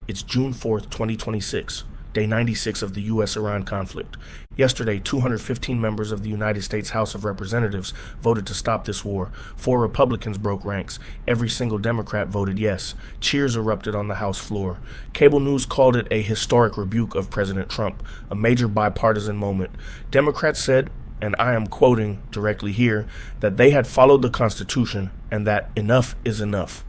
It's June 4th, 2026, day 96 of the U.S.-Iran conflict. Yesterday, 215 members of the United States House of Representatives voted to stop this war. 4 Republicans broke ranks. Every single Democrat voted yes. Cheers erupted on the House floor. Cable news called it a historic rebuke of President Trump, a major bipartisan moment. Democrats said, and I am quoting directly here, that they had followed the Constitution and that enough is enough.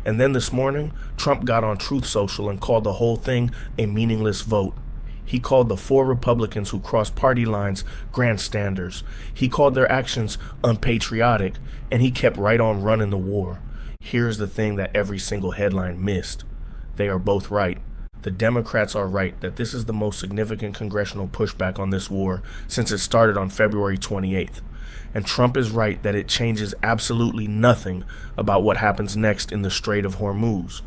And then this morning, Trump got on Truth Social and called the whole thing a meaningless vote. He called the 4 Republicans who crossed party lines grandstanders. He called their actions unpatriotic, and he kept right on running the war. Here's the thing that every single headline missed. They are both right. The Democrats are right that this is the most significant congressional pushback on this war since it started on February 28th. And Trump is right that it changes absolutely nothing about what happens next in the Strait of Hormuz.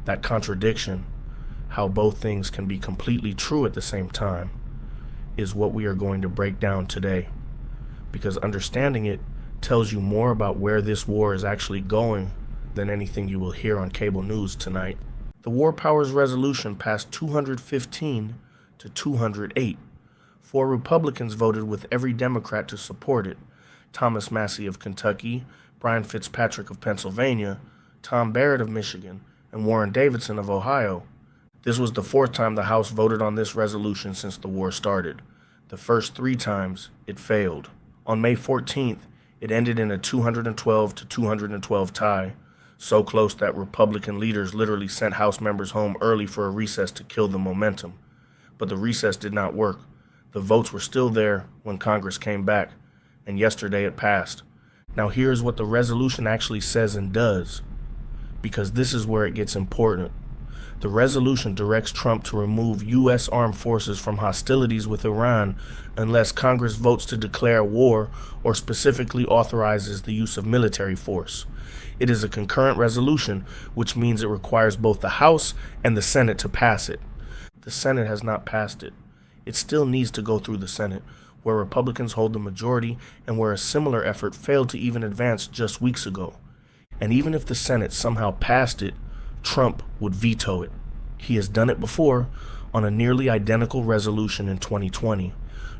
That contradiction, how both things can be completely true at the same time, is what we are going to break down today. Because understanding it tells you more about where this war is actually going than anything you will hear on cable news tonight. The War Powers Resolution passed 215 to 208. 4 Republicans voted with every Democrat to support it. Thomas Massie of Kentucky, Brian Fitzpatrick of Pennsylvania, Tom Barrett of Michigan, and Warren Davidson of Ohio. This was the 4th time the House voted on this resolution since the war started. The first 3 times, it failed. On May 14th, it ended in a 212 to 212 tie, so close that Republican leaders literally sent House members home early for a recess to kill the momentum. But the recess did not work. The votes were still there when Congress came back, and yesterday it passed. Now here's what the resolution actually says and does, because this is where it gets important. The resolution directs Trump to remove U.S. armed forces from hostilities with Iran unless Congress votes to declare war or specifically authorizes the use of military force. It is a concurrent resolution, which means it requires both the House and the Senate to pass it. The Senate has not passed it. It still needs to go through the Senate, where Republicans hold the majority and where a similar effort failed to even advance just weeks ago. And even if the Senate somehow passed it, Trump would veto it. He has done it before on a nearly identical resolution in 2020.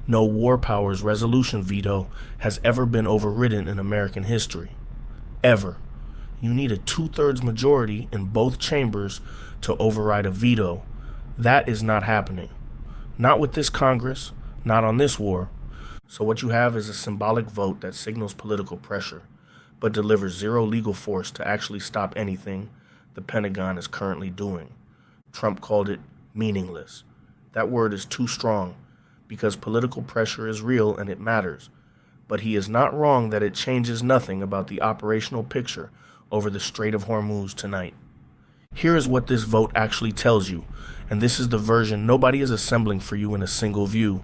No War Powers Resolution veto has ever been overridden in American history. Ever. You need a 2/3 majority in both chambers to override a veto. That is not happening. Not with this Congress, not on this war. So what you have is a symbolic vote that signals political pressure, but delivers zero legal force to actually stop anything the Pentagon is currently doing. Trump called it meaningless. That word is too strong, because political pressure is real and it matters. But he is not wrong that it changes nothing about the operational picture over the Strait of Hormuz tonight. Here is what this vote actually tells you, and this is the version nobody is assembling for you in a single view.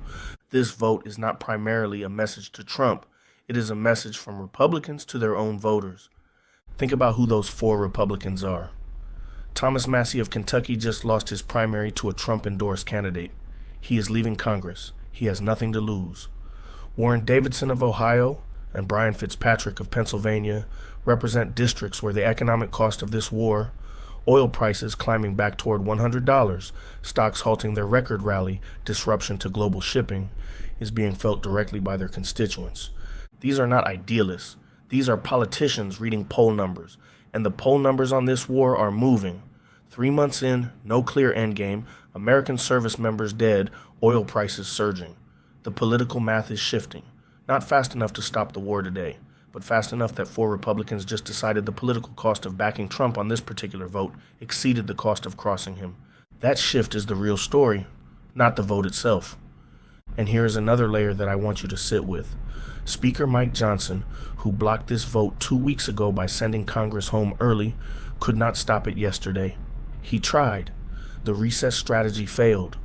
This vote is not primarily a message to Trump. It is a message from Republicans to their own voters. Think about who those 4 Republicans are. Thomas Massie of Kentucky just lost his primary to a Trump-endorsed candidate. He is leaving Congress. He has nothing to lose. Warren Davidson of Ohio and Brian Fitzpatrick of Pennsylvania represent districts where the economic cost of this war, oil prices climbing back toward $100, stocks halting their record rally, disruption to global shipping, is being felt directly by their constituents. These are not idealists. These are politicians reading poll numbers, and the poll numbers on this war are moving. 3 months in, no clear endgame, American service members dead, oil prices surging. The political math is shifting. Not fast enough to stop the war today, but fast enough that 4 Republicans just decided the political cost of backing Trump on this particular vote exceeded the cost of crossing him. That shift is the real story, not the vote itself. And here is another layer that I want you to sit with. Speaker Mike Johnson, who blocked this vote 2 weeks ago by sending Congress home early, could not stop it yesterday. He tried. The recess strategy failed,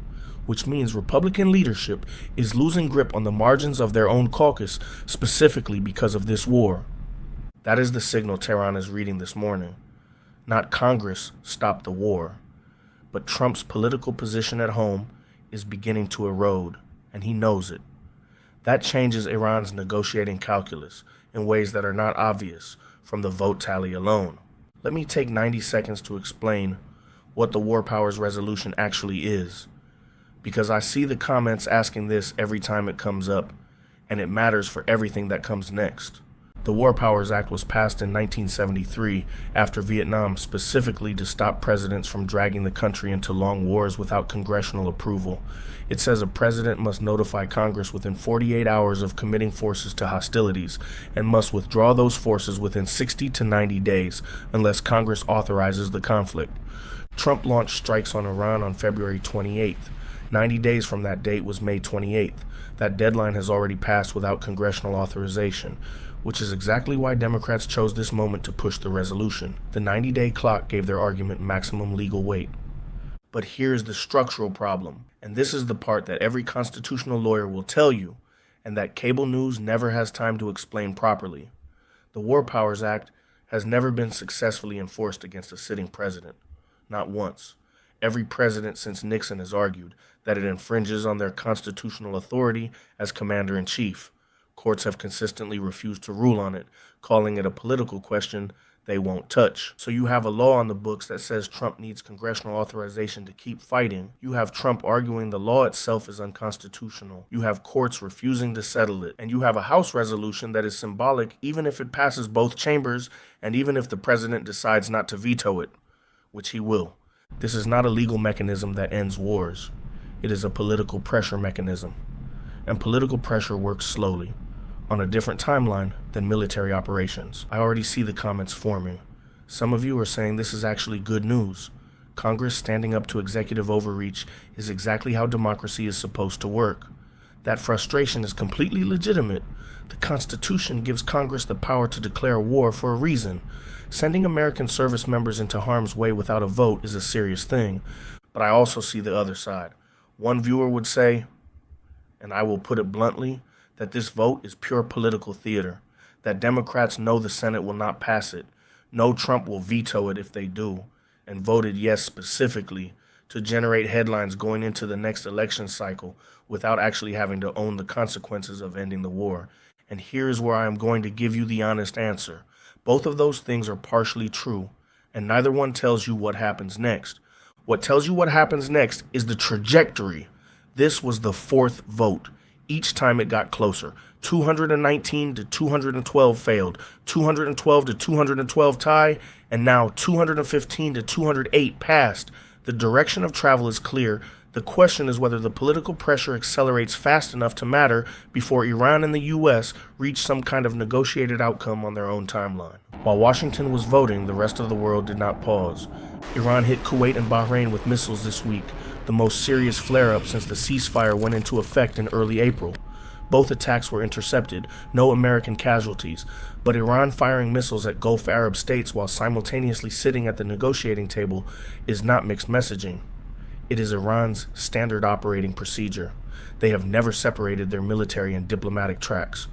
which means Republican leadership is losing grip on the margins of their own caucus, specifically because of this war. That is the signal Tehran is reading this morning. Not Congress stopped the war, but Trump's political position at home is beginning to erode, and he knows it. That changes Iran's negotiating calculus in ways that are not obvious from the vote tally alone. Let me take 90 seconds to explain what the War Powers Resolution actually is, because I see the comments asking this every time it comes up, and it matters for everything that comes next. The War Powers Act was passed in 1973 after Vietnam, specifically to stop presidents from dragging the country into long wars without congressional approval. It says a president must notify Congress within 48 hours of committing forces to hostilities and must withdraw those forces within 60 to 90 days unless Congress authorizes the conflict. Trump launched strikes on Iran on February 28th. 90 days from that date was May 28th. That deadline has already passed without congressional authorization, which is exactly why Democrats chose this moment to push the resolution. The 90-day clock gave their argument maximum legal weight. But here's the structural problem, and this is the part that every constitutional lawyer will tell you, and that cable news never has time to explain properly. The War Powers Act has never been successfully enforced against a sitting president. Not once. Every president since Nixon has argued that it infringes on their constitutional authority as commander-in-chief. Courts have consistently refused to rule on it, calling it a political question they won't touch. So you have a law on the books that says Trump needs congressional authorization to keep fighting. You have Trump arguing the law itself is unconstitutional. You have courts refusing to settle it. And you have a House resolution that is symbolic even if it passes both chambers and even if the president decides not to veto it, which he will. This is not a legal mechanism that ends wars. It is a political pressure mechanism. And political pressure works slowly, on a different timeline than military operations. I already see the comments forming. Some of you are saying this is actually good news. Congress standing up to executive overreach is exactly how democracy is supposed to work. That frustration is completely legitimate. The Constitution gives Congress the power to declare war for a reason. Sending American service members into harm's way without a vote is a serious thing. But I also see the other side. One viewer would say, and I will put it bluntly, that this vote is pure political theater, that Democrats know the Senate will not pass it, know Trump will veto it if they do, and voted yes specifically to generate headlines going into the next election cycle without actually having to own the consequences of ending the war. And here's where I am going to give you the honest answer. Both of those things are partially true, and neither one tells you what happens next. What tells you what happens next is the trajectory. This was the fourth vote. Each time it got closer. 219 to 212 failed, 212 to 212 tie, and now 215 to 208 passed. The direction of travel is clear. The question is whether the political pressure accelerates fast enough to matter before Iran and the U.S. reach some kind of negotiated outcome on their own timeline. While Washington was voting, the rest of the world did not pause. Iran hit Kuwait and Bahrain with missiles this week, the most serious flare-up since the ceasefire went into effect in early April. Both attacks were intercepted, no American casualties, but Iran firing missiles at Gulf Arab states while simultaneously sitting at the negotiating table is not mixed messaging. It is Iran's standard operating procedure. They have never separated their military and diplomatic tracks.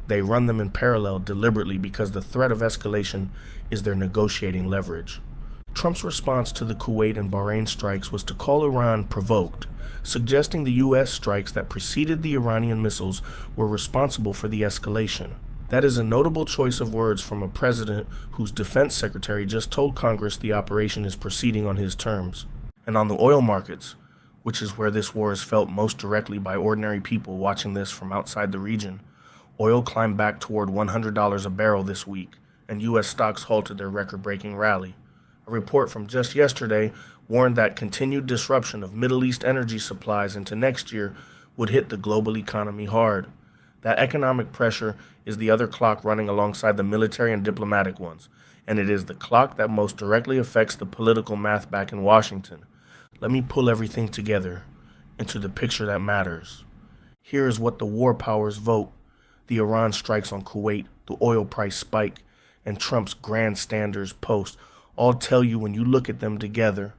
They run them in parallel deliberately because the threat of escalation is their negotiating leverage. Trump's response to the Kuwait and Bahrain strikes was to call Iran provoked, suggesting the U.S. strikes that preceded the Iranian missiles were responsible for the escalation. That is a notable choice of words from a president whose defense secretary just told Congress the operation is proceeding on his terms. And on the oil markets, which is where this war is felt most directly by ordinary people watching this from outside the region, oil climbed back toward $100 a barrel this week, and U.S. stocks halted their record-breaking rally. A report from just yesterday warned that continued disruption of Middle East energy supplies into next year would hit the global economy hard. That economic pressure is the other clock running alongside the military and diplomatic ones, and it is the clock that most directly affects the political math back in Washington. Let me pull everything together into the picture that matters. Here is what the war powers vote: the Iran strikes on Kuwait, the oil price spike, and Trump's grandstanders post all tell you when you look at them together.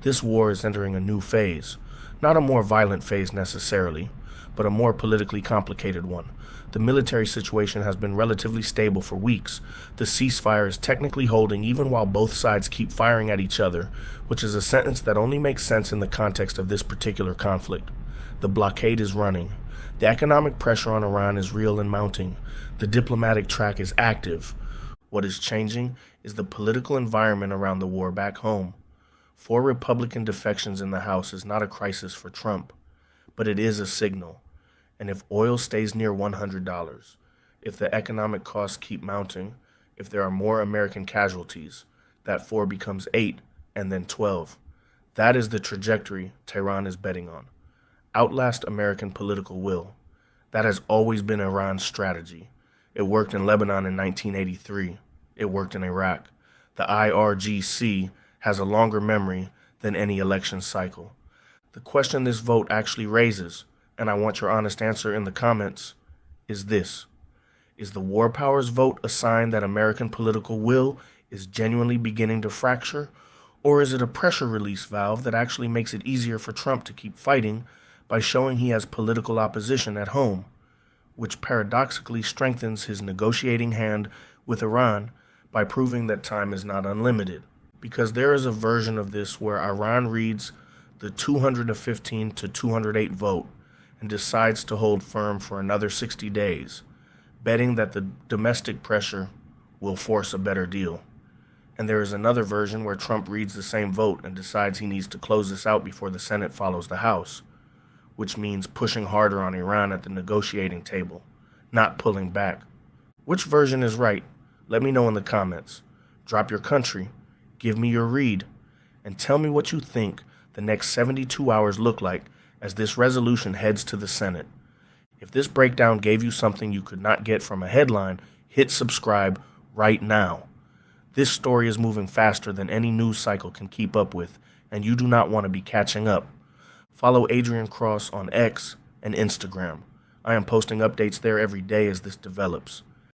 This war is entering a new phase. Not a more violent phase necessarily, but a more politically complicated one. The military situation has been relatively stable for weeks. The ceasefire is technically holding even while both sides keep firing at each other, which is a sentence that only makes sense in the context of this particular conflict. The blockade is running. The economic pressure on Iran is real and mounting. The diplomatic track is active. What is changing is the political environment around the war back home. 4 Republican defections in the House is not a crisis for Trump, but it is a signal. And if oil stays near $100, if the economic costs keep mounting, if there are more American casualties, that 4 becomes 8 and then 12. That is the trajectory Tehran is betting on. Outlast American political will. That has always been Iran's strategy. It worked in Lebanon in 1983. It worked in Iraq. The IRGC has a longer memory than any election cycle. The question this vote actually raises, and I want your honest answer in the comments, is this. Is the war powers vote a sign that American political will is genuinely beginning to fracture, or is it a pressure release valve that actually makes it easier for Trump to keep fighting by showing he has political opposition at home, which paradoxically strengthens his negotiating hand with Iran by proving that time is not unlimited? Because there is a version of this where Iran reads the 215 to 208 vote and decides to hold firm for another 60 days, betting that the domestic pressure will force a better deal. And there is another version where Trump reads the same vote and decides he needs to close this out before the Senate follows the House, which means pushing harder on Iran at the negotiating table, not pulling back. Which version is right? Let me know in the comments. Drop your country, give me your read, and tell me what you think the next 72 hours look like as this resolution heads to the Senate. If this breakdown gave you something you could not get from a headline, hit subscribe right now. This story is moving faster than any news cycle can keep up with, and you do not want to be catching up. Follow Adrian Cross on X and Instagram. I am posting updates there every day as this develops.